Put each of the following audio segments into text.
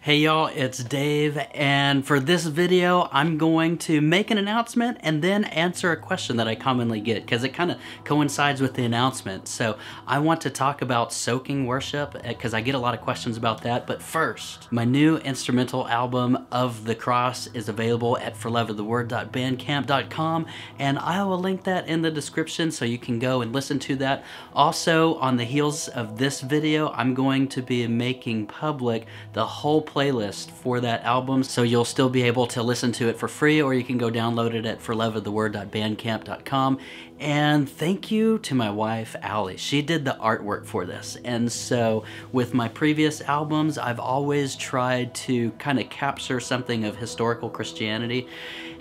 Hey y'all, it's Dave, and for this video I'm going to make an announcement and then answer a question that I commonly get because it kind of coincides with the announcement. So I want to talk about soaking worship because I get a lot of questions about that. But first, my new instrumental album, Of the Cross, is available at forloveoftheword.bandcamp.com, and I will link that in the description so you can go and listen to that. Also, on the heels of this video, I'm going to be making public the whole playlist for that album, so you'll still be able to listen to it for free, or you can go download it at forloveoftheword.bandcamp.com. And thank you to my wife, Allie. She did the artwork for this. And so with my previous albums, I've always tried to kind of capture something of historical Christianity.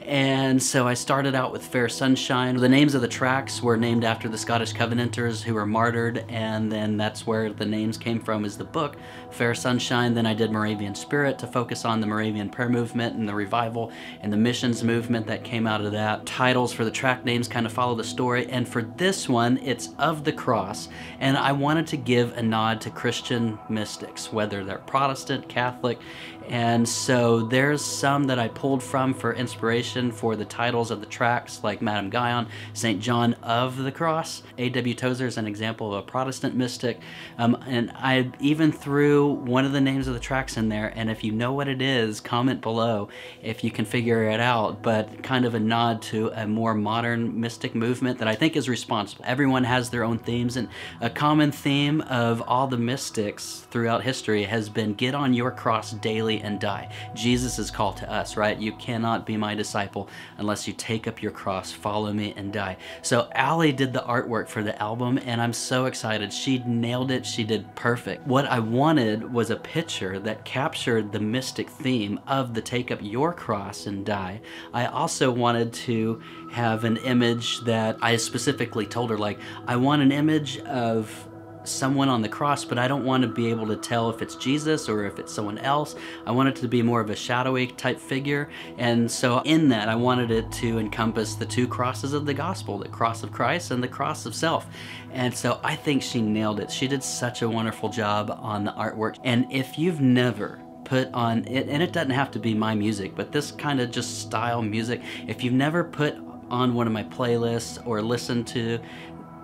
And so I started out with Fair Sunshine. The names of the tracks were named after the Scottish Covenanters who were martyred, and then that's where the names came from, is the book, Fair Sunshine. Then I did Moravian Spirit to focus on the Moravian prayer movement and the revival and the missions movement that came out of that. Titles for the track names kind of follow the story, and for this one, it's Of the Cross, and I wanted to give a nod to Christian mystics, whether they're Protestant, Catholic, and so there's some that I pulled from for inspiration for the titles of the tracks, like Madame Guyon, St. John of the Cross. A.W. Tozer is an example of a Protestant mystic, and I even threw one of the names of the tracks in there, and if you know what it is, comment below if you can figure it out, but kind of a nod to a more modern mystic movement that I think is responsible. Everyone has their own themes, and a common theme of all the mystics throughout history has been get on your cross daily and die. Jesus' call to us, right? You cannot be my disciple unless you take up your cross, follow me, and die. So Allie did the artwork for the album, and I'm so excited. She nailed it. She did perfect. What I wanted was a picture that captured the mystic theme of the take up your cross and die. I also wanted to have an image that I specifically told her, like, I want an image of someone on the cross, but I don't want to be able to tell if it's Jesus or if it's someone else. I want it to be more of a shadowy type figure, and so in that I wanted it to encompass the two crosses of the gospel, the cross of Christ and the cross of self. And so I think she nailed it. She did such a wonderful job on the artwork. And if you've never put on it, and it doesn't have to be my music, but this kind of just style music, if you've never put on one of my playlists or listened to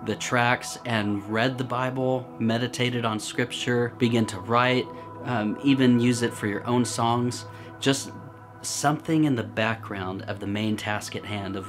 the tracks and read the Bible, meditated on scripture, begin to write, even use it for your own songs, just something in the background of the main task at hand of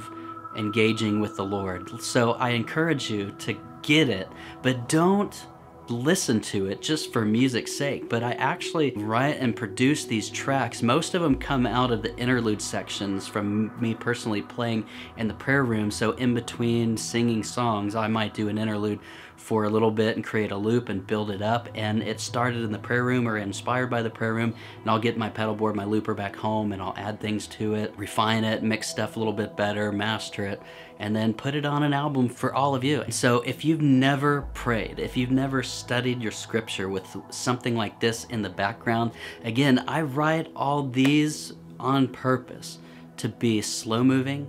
engaging with the Lord. So I encourage you to get it, but don't listen to it just for music's sake. But I actually write and produce these tracks. Most of them come out of the interlude sections from me personally playing in the prayer room. So in between singing songs, I might do an interlude for a little bit and create a loop and build it up. And it started in the prayer room or inspired by the prayer room, and I'll get my pedal board, my looper back home, and I'll add things to it, refine it, mix stuff a little bit better, master it, and then put it on an album for all of you. So if you've never prayed, if you've never studied your scripture with something like this in the background, again, I write all these on purpose to be slow moving,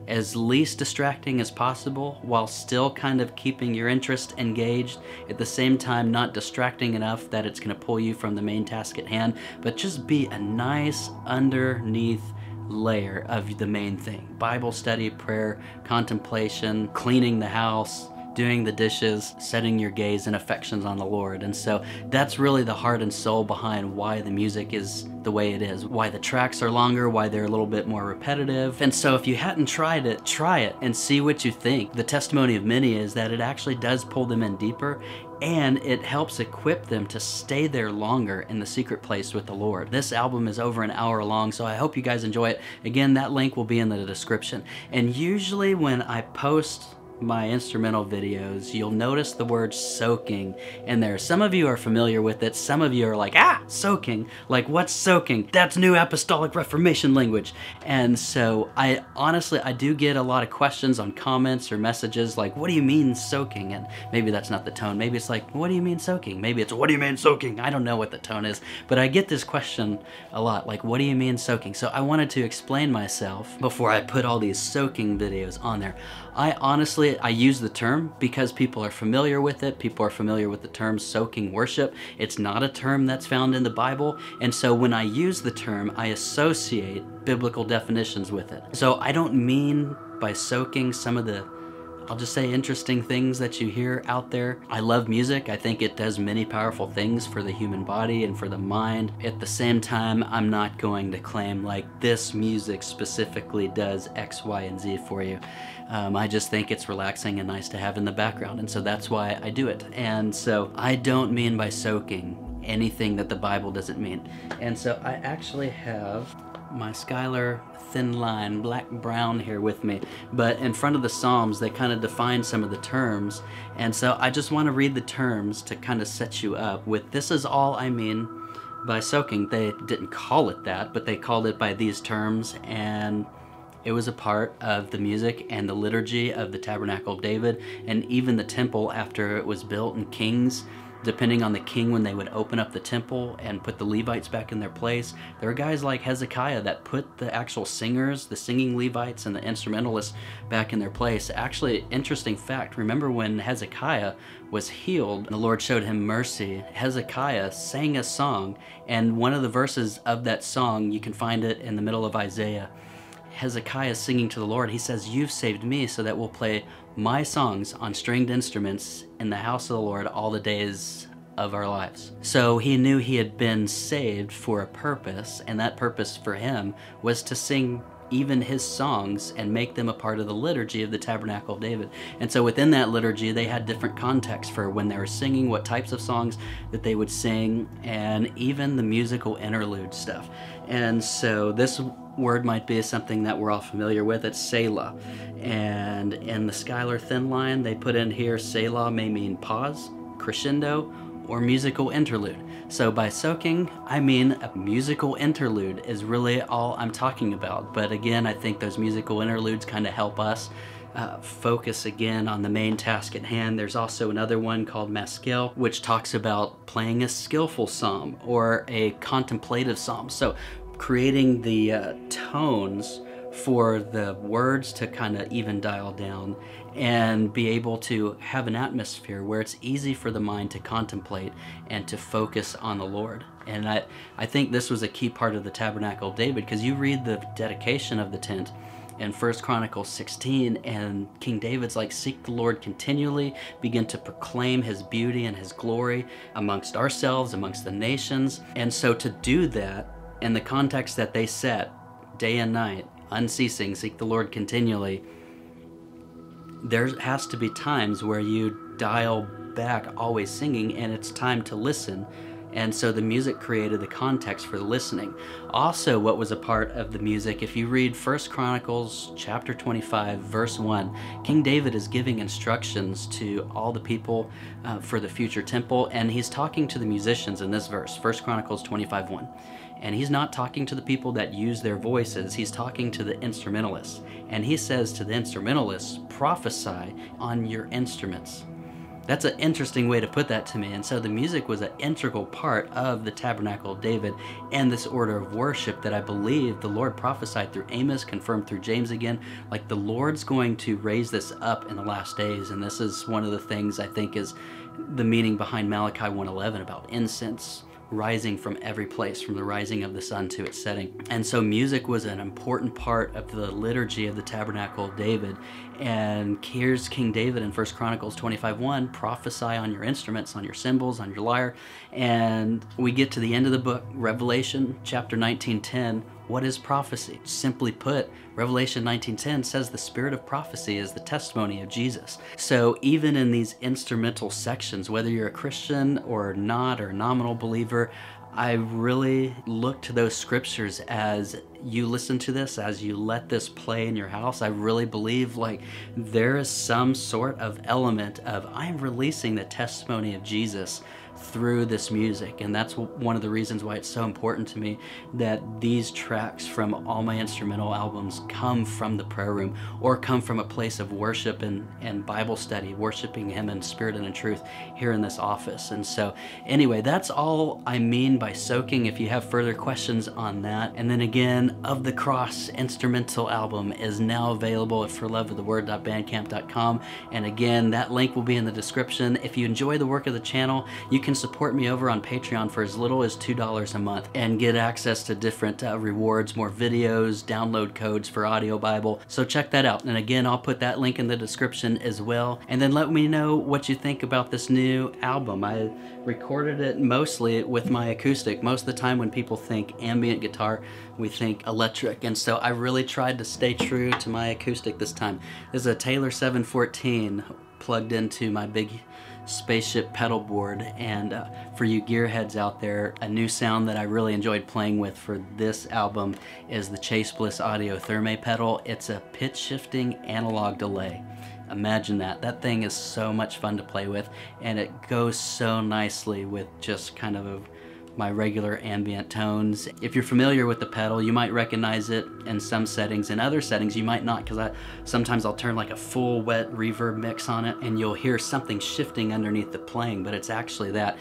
as least distracting as possible, while still kind of keeping your interest engaged, at the same time not distracting enough that it's going to pull you from the main task at hand, but just be a nice underneath layer of the main thing: Bible study, prayer, contemplation, cleaning the house, doing the dishes, setting your gaze and affections on the Lord. And so that's really the heart and soul behind why the music is the way it is, why the tracks are longer, why they're a little bit more repetitive. And so if you hadn't tried it, try it and see what you think. The testimony of many is that it actually does pull them in deeper, and it helps equip them to stay there longer in the secret place with the Lord. This album is over an hour long, so I hope you guys enjoy it. Again, that link will be in the description. And usually when I post my instrumental videos, you'll notice the word soaking in there. Some of you are familiar with it. Some of you are like, soaking. Like, what's soaking? That's New Apostolic Reformation language. And so I do get a lot of questions on comments or messages like, what do you mean soaking? And maybe that's not the tone. Maybe it's like, what do you mean soaking? Maybe it's, what do you mean soaking? I don't know what the tone is, but I get this question a lot, like, what do you mean soaking? So I wanted to explain myself before I put all these soaking videos on there. I honestly honestly, I use the term because people are familiar with it. People are familiar with the term soaking worship. It's not a term that's found in the Bible. And so when I use the term, I associate biblical definitions with it. So I don't mean by soaking some of the, I'll just say, interesting things that you hear out there. I love music. I think it does many powerful things for the human body and for the mind. At the same time, I'm not going to claim like this music specifically does X, Y, and Z for you. I just think it's relaxing and nice to have in the background, and so that's why I do it. And so I don't mean by soaking anything that the Bible doesn't mean. And so I actually have my Skylar Thin Line Black Brown here with me, but in front of the Psalms they kind of define some of the terms, and so I just want to read the terms to kind of set you up with this is all I mean by soaking. They didn't call it that, but they called it by these terms, and it was a part of the music and the liturgy of the Tabernacle of David, and even the temple after it was built. In Kings, depending on the king, when they would open up the temple and put the Levites back in their place, there are guys like Hezekiah that put the actual singers, the singing Levites and the instrumentalists back in their place. Actually, interesting fact, remember when Hezekiah was healed, the Lord showed him mercy, Hezekiah sang a song, and one of the verses of that song, you can find it in the middle of Isaiah. Hezekiah singing to the Lord, he says, "You've saved me so that we'll play my songs on stringed instruments in the house of the Lord all the days of our lives." So he knew he had been saved for a purpose, and that purpose for him was to sing even his songs and make them a part of the liturgy of the Tabernacle of David. And so within that liturgy, they had different contexts for when they were singing, what types of songs that they would sing, and even the musical interlude stuff. And so this word might be something that we're all familiar with. It's Selah. And in the Skylar Thin Line, they put in here Selah may mean pause, crescendo, or musical interlude. So by soaking, I mean a musical interlude is really all I'm talking about. But again, I think those musical interludes kind of help us focus again on the main task at hand. There's also another one called Maskil, which talks about playing a skillful psalm or a contemplative psalm. So creating the tones for the words to kind of even dial down and be able to have an atmosphere where it's easy for the mind to contemplate and to focus on the Lord. And I think this was a key part of the Tabernacle of David, because you read the dedication of the tent in 1 Chronicles 16, and King David's like, "Seek the Lord continually, begin to proclaim his beauty and his glory amongst ourselves, amongst the nations." And so to do that in the context that they set, day and night, unceasing, seek the Lord continually, there has to be times where you dial back always singing, and it's time to listen. And so the music created the context for the listening. Also, what was a part of the music, if you read 1 Chronicles chapter 25, verse 1, King David is giving instructions to all the people for the future temple, and he's talking to the musicians in this verse, 1 Chronicles 25:1. And he's not talking to the people that use their voices, he's talking to the instrumentalists. And he says to the instrumentalists, "Prophesy on your instruments." That's an interesting way to put that to me. And so the music was an integral part of the Tabernacle of David and this order of worship that I believe the Lord prophesied through Amos, confirmed through James again. Like, the Lord's going to raise this up in the last days. And this is one of the things I think is the meaning behind Malachi 1:11 about incense rising from every place, from the rising of the sun to its setting. And so music was an important part of the liturgy of the Tabernacle of David. And here's King David in 1 Chronicles 25:1, "Prophesy on your instruments, on your cymbals, on your lyre." And we get to the end of the book, Revelation chapter 19:10. What is prophecy? Simply put, Revelation 19:10 says the spirit of prophecy is the testimony of Jesus. So even in these instrumental sections, whether you're a Christian or not, or a nominal believer, I really look to those scriptures as you listen to this, as you let this play in your house. I really believe like there is some sort of element of I'm releasing the testimony of Jesus through this music. And that's one of the reasons why it's so important to me that these tracks from all my instrumental albums come from the prayer room, or come from a place of worship and Bible study, worshiping Him in spirit and in truth here in this office. And so anyway, that's all I mean by soaking. If you have further questions on that. And then again, Of the Cross instrumental album is now available at forloveoftheword.bandcamp.com. And again, that link will be in the description. If you enjoy the work of the channel, you can support me over on Patreon for as little as $2 a month and get access to different rewards, more videos, download codes for Audio Bible. So check that out. And again, I'll put that link in the description as well. And then let me know what you think about this new album. I recorded it mostly with my acoustic. Most of the time when people think ambient guitar, we think electric. And so I really tried to stay true to my acoustic this time. This is a Taylor 714 plugged into my big spaceship pedal board. And for you gearheads out there, a new sound that I really enjoyed playing with for this album is the Chase Bliss Audio Therme pedal. It's a pitch shifting analog delay. Imagine that. That thing is so much fun to play with, and it goes so nicely with just kind of my regular ambient tones. If you're familiar with the pedal, you might recognize it in some settings. In other settings, you might not, because sometimes I'll turn like a full wet reverb mix on it, and you'll hear something shifting underneath the playing, but it's actually that.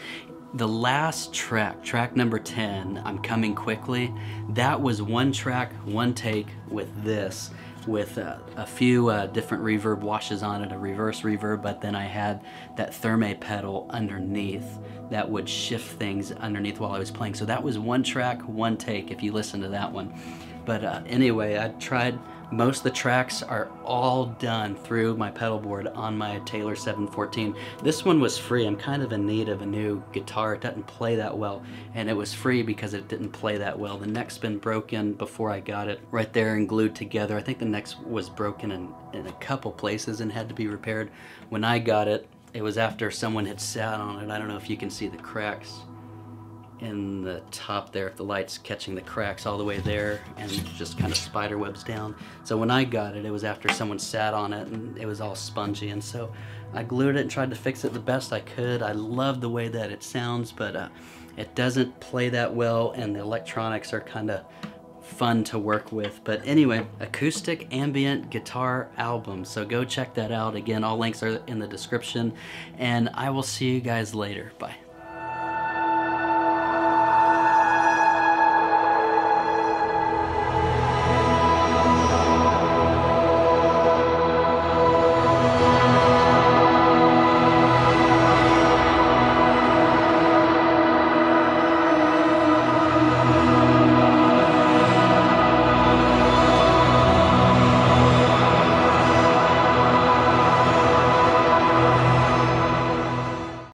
The last track, track number 10, I'm Coming Quickly, that was one track, one take with this, with a few different reverb washes on it, a reverse reverb, but then I had that Therme pedal underneath that would shift things underneath while I was playing. So that was one track, one take, if you listen to that one. But anyway, I tried. Most of the tracks are all done through my pedal board on my Taylor 714. This one was free. I'm kind of in need of a new guitar. It doesn't play that well, and it was free because it didn't play that well. The neck's been broken before I got it right there and glued together. I think the neck was broken in a couple places and had to be repaired. When I got it, it was after someone had sat on it. I don't know if you can see the cracks in the top there, if the light's catching the cracks all the way there, and just kind of spider webs down. So when I got it, it was after someone sat on it and it was all spongy, and so I glued it and tried to fix it the best I could. I love the way that it sounds, but it doesn't play that well, and the electronics are kind of fun to work with. But anyway, acoustic ambient guitar album, so go check that out. Again, all links are in the description, and I will see you guys later. Bye.